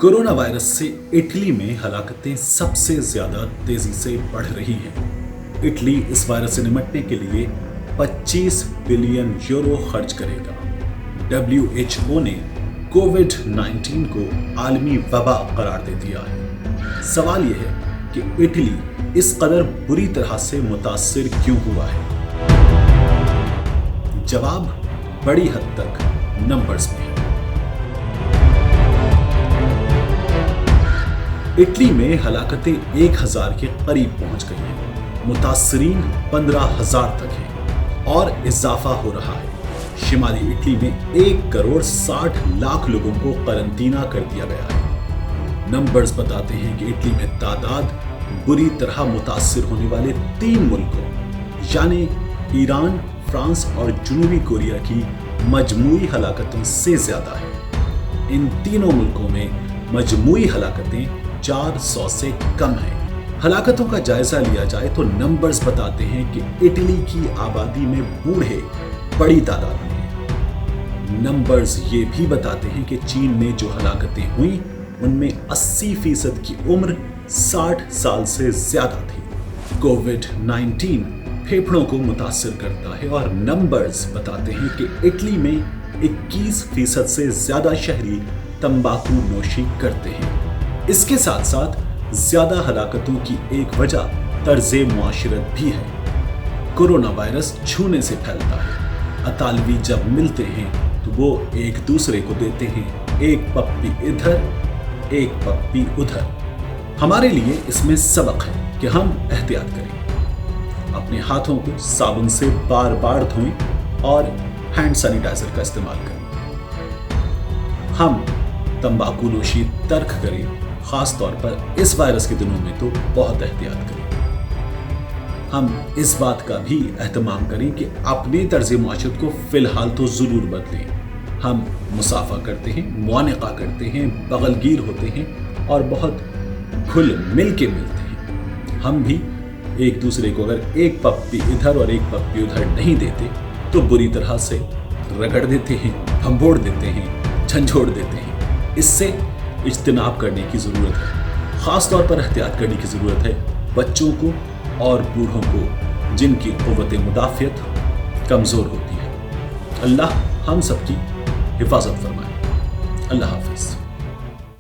Corona virus से Italy में हलाकतें सबसे ज्यादा तेजी से बढ़ रही हैं। इटली इस वायरस से निपटने के लिए 25 बिलियन यूरो खर्च करेगा। WHO ने कोविड-19 को आलमी वबा करार दे दिया है। सवाल यह है कि इटली इस कदर बुरी तरह से मुतासिर क्यों हुआ है? जवाब बड़ी हद तक नंबर्स में है। इटली में हलाकतें 1000 के करीब पहुंच गई हैं। मुतासरीन 15,000 तक हैं और इजाफा हो रहा है। शिमाली इटली में 1 करोड़ 60 लाख लोगों को करंटीना कर दिया गया है। नंबर्स बताते हैं कि इटली में तादाद बुरी तरह मुतासिर होने वाले 3 मुल्कों यानी ईरान, फ्रांस और जनूबी कोरिया की मजमूई हलाकतों से ज्यादा है। इन तीनों मुल्कों में मजमूई हलाकतें 400 से कम है। हलाकतों का जायजा लिया जाए तो नंबर्स बताते हैं कि इटली की आबादी में बूढ़े बड़ी तादाद में हैं। नंबर्स ये भी बताते हैं कि चीन में जो हलाकतें हुई उनमें 80% की उम्र 60 साल से ज्यादा थी। कोविड-19 फेफड़ों को मुतासिर करता है और नंबर्स बताते हैं कि इटली में 21% से ज्यादा शहरी तंबाकू नोशी करते हैं। इसके साथ साथ ज्यादा हलाकतों की एक वजह तर्ज़े मुआशरत भी है। कोरोना वायरस छूने से फैलता है। अतालवी जब मिलते हैं तो वो एक दूसरे को देते हैं एक पप्पी इधर एक पप्पी उधर। हमारे लिए इसमें सबक है कि हम एहतियात करें, अपने हाथों को साबुन से बार बार धोएं और हैंड सैनिटाइजर का इस्तेमाल करें। हम तंबाकू नोशी तर्क करें, खास तौर पर इस वायरस के दिनों में तो बहुत एहतियात करें। हम इस बात का भी एहतमाम करें कि अपने तर्ज़े मुआशरत को फिलहाल तो जरूर बदलें। हम मुसाफा करते हैं, मुआनका करते हैं, बगलगीर होते हैं और बहुत घुल मिल के मिलते हैं। हम भी एक दूसरे को अगर एक पप्पी इधर और एक पप्पी उधर नहीं देते तो बुरी तरह से रगड़ देते हैं, भंबोड़ देते हैं, झंझोड़ देते हैं। इससे इज्तिनाब करने की ज़रूरत है। ख़ास तौर पर एहतियात करने की ज़रूरत है बच्चों को और बूढ़ों को जिनकी क़ुव्वत मुदाफ़ियत कमज़ोर होती है। अल्लाह हम सबकी हिफाजत फरमाए। अल्लाह हाफ़िज़।